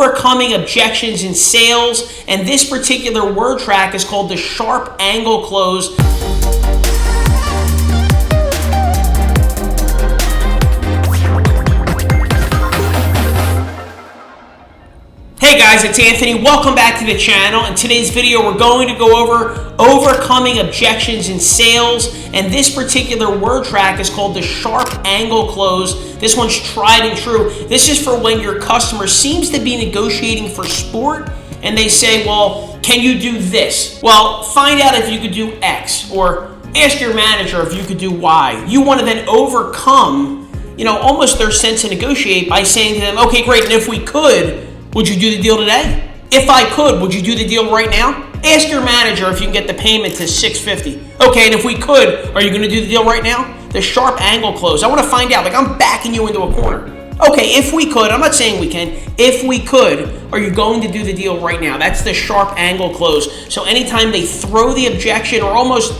overcoming objections in sales, and this particular word track is called the sharp angle close. Hey guys, it's Anthony. Welcome back to the channel. In today's video, we're going to go over overcoming objections in sales, and this particular word track is called the sharp angle close. This one's tried and true. This is for when your customer seems to be negotiating for sport and they say, well, can you do this? Well, find out if you could do X, or ask your manager if you could do Y. You want to then overcome, almost their sense to negotiate by saying to them, okay, great, and if we could, would you do the deal today? If I could, would you do the deal right now? Ask your manager if you can get the payment to $650. Okay, and if we could, are you going to do the deal right now? The sharp angle close. I want to find out, I'm backing you into a corner. Okay, if we could, I'm not saying we can. If we could, are you going to do the deal right now? That's the sharp angle close. So anytime they throw the objection, or almost,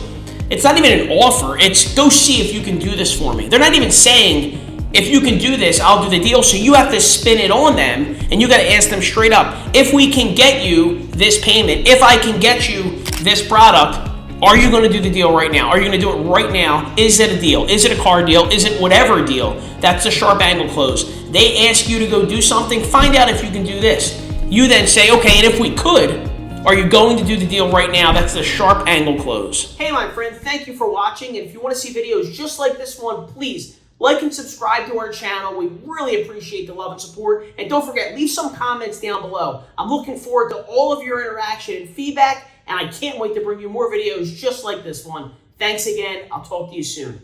it's not even an offer, it's go see if you can do this for me. They're not even saying, if you can do this, I'll do the deal. So you have to spin it on them, and you got to ask them straight up, if we can get you this payment, if I can get you this product, are you going to do the deal right now? Are you going to do it right now? Is it a deal? Is it a car deal? Is it whatever deal? That's the sharp angle close. They ask you to go do something, find out if you can do this. You then say, okay, and if we could, are you going to do the deal right now? That's the sharp angle close. Hey, my friend, thank you for watching. And if you want to see videos just like this one, please like and subscribe to our channel. We really appreciate the love and support. And don't forget, leave some comments down below. I'm looking forward to all of your interaction and feedback, and I can't wait to bring you more videos just like this one. Thanks again. I'll talk to you soon.